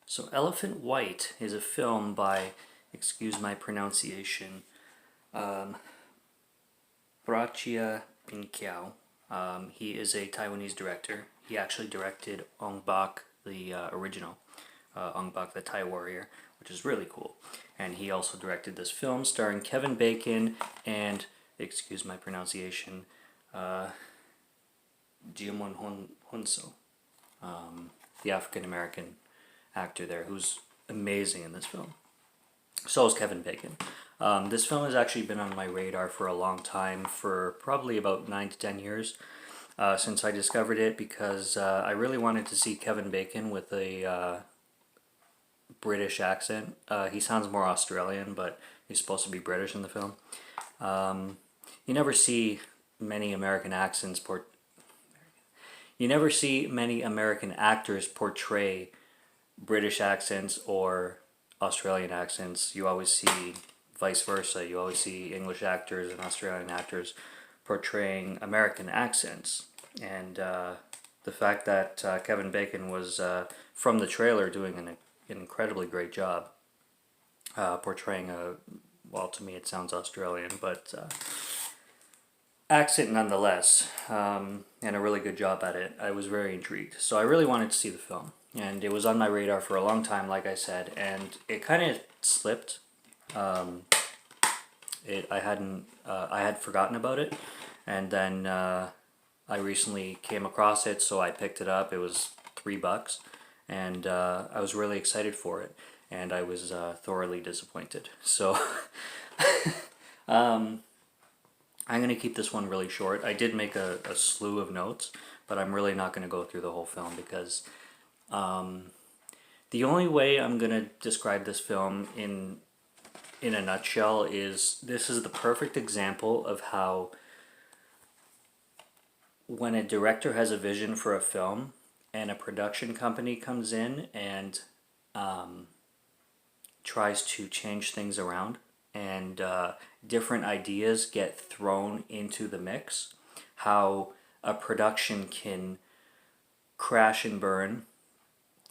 So Elephant White is a film by, excuse my pronunciation, um, Prachia Pinkiao. He is a Taiwanese director. He actually directed Ong Bak, the original, Ong Bak the Thai Warrior, which is really cool. And he also directed this film starring Kevin Bacon and, excuse my pronunciation, uh, Jiamon Hunso, the African American actor there, who's amazing in this film. So is Kevin Bacon. This film has actually been on my radar for a long time, for probably about 9 to 10 years since I discovered it, because I really wanted to see Kevin Bacon with a British accent. He sounds more Australian, but he's supposed to be British in the film. You never see many American accents you never see many American actors portray British accents or Australian accents. You always see vice versa. You always see English actors and Australian actors portraying American accents. And the fact that Kevin Bacon was from the trailer doing an incredibly great job portraying well, to me it sounds Australian, but accent nonetheless, and a really good job at it. I was very intrigued. So I really wanted to see the film. And it was on my radar for a long time, like I said, and it kind of slipped. I had forgotten about it, and then I recently came across it, so I picked it up. It was $3, and I was really excited for it, and I was thoroughly disappointed. So I'm going to keep this one really short. I did make a slew of notes, but I'm really not going to go through the whole film because the only way I'm going to describe this film in a nutshell is this is the perfect example of how when a director has a vision for a film and a production company comes in and tries to change things around and different ideas get thrown into the mix, how a production can crash and burn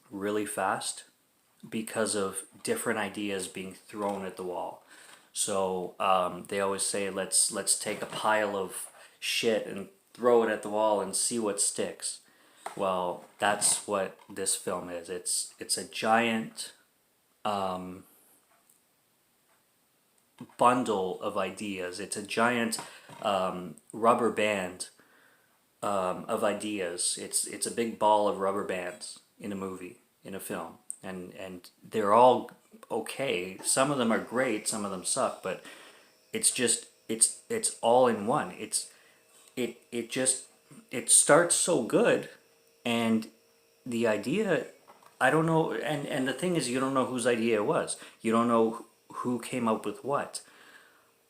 really fast because of different ideas being thrown at the wall. So they always say, let's take a pile of shit and throw it at the wall and see what sticks. Well, that's what this film is. It's a giant bundle of ideas. It's a giant rubber band of ideas. It's a big ball of rubber bands in a movie, in a film, and they're all okay. Some of them are great, some of them suck, but it's just it's all in one. It just it starts so good, and the idea, I don't know, and the thing is, you don't know whose idea it was. You don't know who came up with what.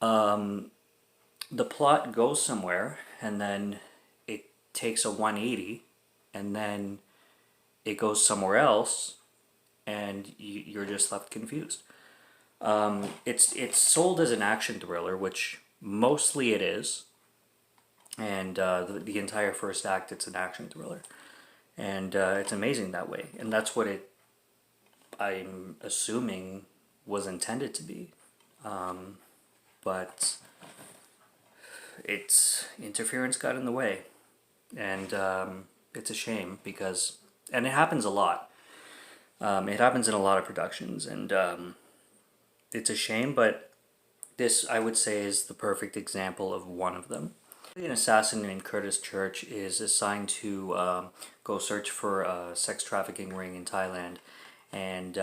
The plot goes somewhere, and then it takes a 180, and then it goes somewhere else, and you're just left confused. It's sold as an action thriller, which mostly it is, and the entire first act, it's an action thriller, and it's amazing that way, and that's what it, I'm assuming, was intended to be. But its interference got in the way, and it's a shame because, and it happens a lot. It happens in a lot of productions, and it's a shame, but this, I would say, is the perfect example of one of them. An assassin named Curtis Church is assigned to go search for a sex trafficking ring in Thailand, and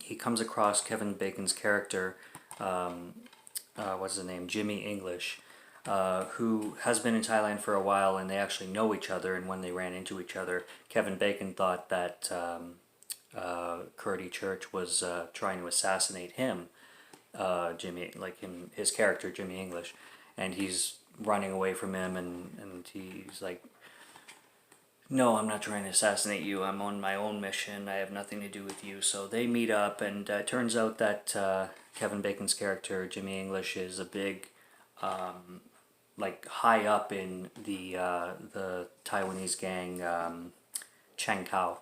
he comes across Kevin Bacon's character, what's his name, Jimmy English, who has been in Thailand for a while, and they actually know each other, and when they ran into each other, Kevin Bacon thought that Curtis Church was trying to assassinate him, Jimmy, like his character, Jimmy English, and he's running away from him, and he's like, no, I'm not trying to assassinate you, I'm on my own mission, I have nothing to do with you. So they meet up, and it turns out that Kevin Bacon's character, Jimmy English, is a big, like, high up in the Taiwanese gang, Chang Kao.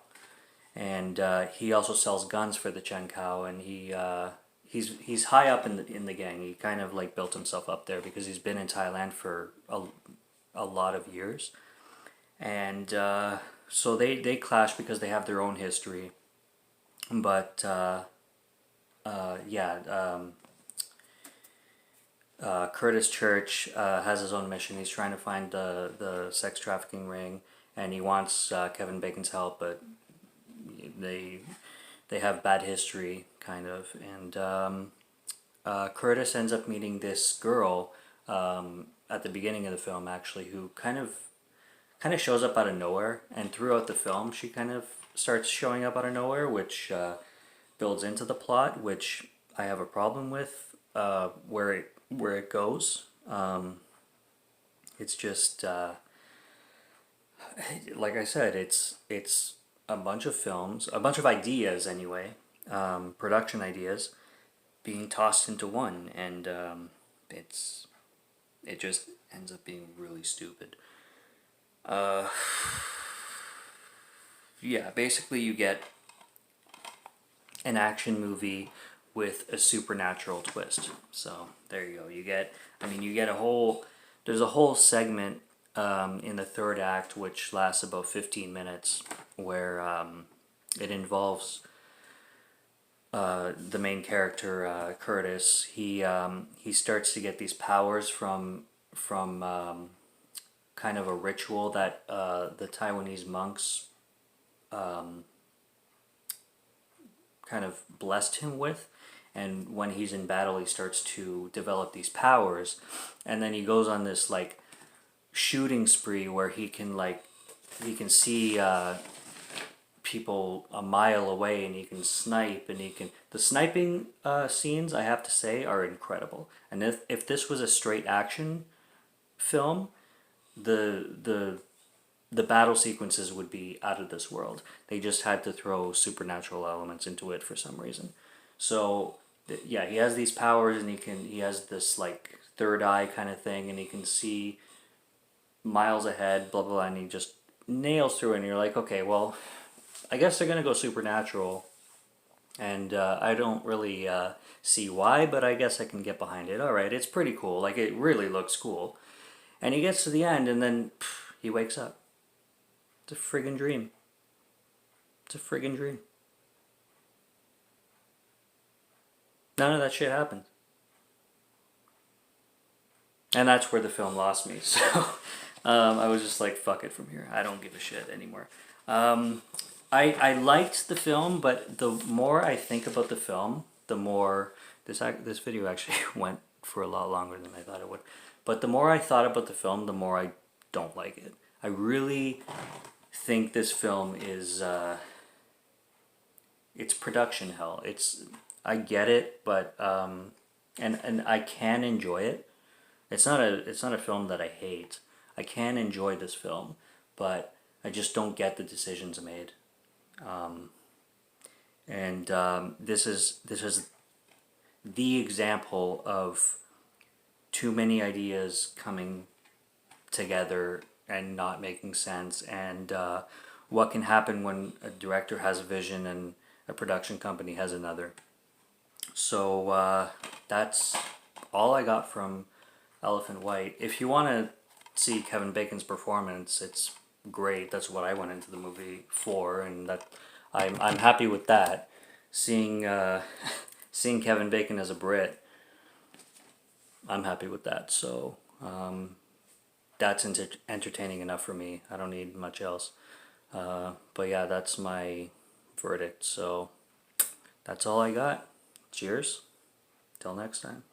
and he also sells guns for the Chen Kao, and he's high up in the gang. He kind of like built himself up there because he's been in Thailand for a lot of years, and so they clash because they have their own history, but yeah. Curtis Church has his own mission. He's trying to find the sex trafficking ring, and he wants Kevin Bacon's help, but they they have bad history, kind of. And Curtis ends up meeting this girl at the beginning of the film, actually, who kind of shows up out of nowhere, and throughout the film, she kind of starts showing up out of nowhere, which builds into the plot, which I have a problem with where it goes. It's just like I said, it's a bunch of films, a bunch of ideas anyway, production ideas being tossed into one, and it just ends up being really stupid. Yeah, basically you get an action movie with a supernatural twist. So there you go. You get a whole, there's a whole segment in the third act which lasts about 15 minutes where it involves the main character, Curtis. He starts to get these powers from kind of a ritual that the Taiwanese monks kind of blessed him with, and when he's in battle he starts to develop these powers, and then he goes on this like shooting spree where he can see people a mile away, and he can snipe, and the sniping scenes, I have to say, are incredible. And if this was a straight action film, the battle sequences would be out of this world. They just had to throw supernatural elements into it for some reason. So yeah, he has these powers, and he has this like third eye kind of thing, and he can see miles ahead, blah blah blah, and he just nails through it, and you're like, okay, well, I guess they're gonna go supernatural, and I don't really see why, but I guess I can get behind it. All right, it's pretty cool. Like, it really looks cool, and he gets to the end, and then he wakes up. It's a friggin' dream. It's a friggin' dream. None of that shit happened. And that's where the film lost me. So I was just like, fuck it from here. I don't give a shit anymore. I liked the film, but the more I think about the film, the more this video actually went for a lot longer than I thought it would. But the more I thought about the film, the more I don't like it. I really think this film is it's production hell. I get it, but and I can enjoy it. It's not a film that I hate. I can enjoy this film, but I just don't get the decisions made. This is the example of too many ideas coming together and not making sense, and what can happen when a director has a vision and a production company has another. So that's all I got from Elephant White. If you want to see Kevin Bacon's performance, it's great. That's what I went into the movie for, and that I'm happy with that. Seeing seeing Kevin Bacon as a Brit, I'm happy with that. So that's entertaining enough for me. I don't need much else. But yeah, that's my verdict. So that's all I got. Cheers. Till next time.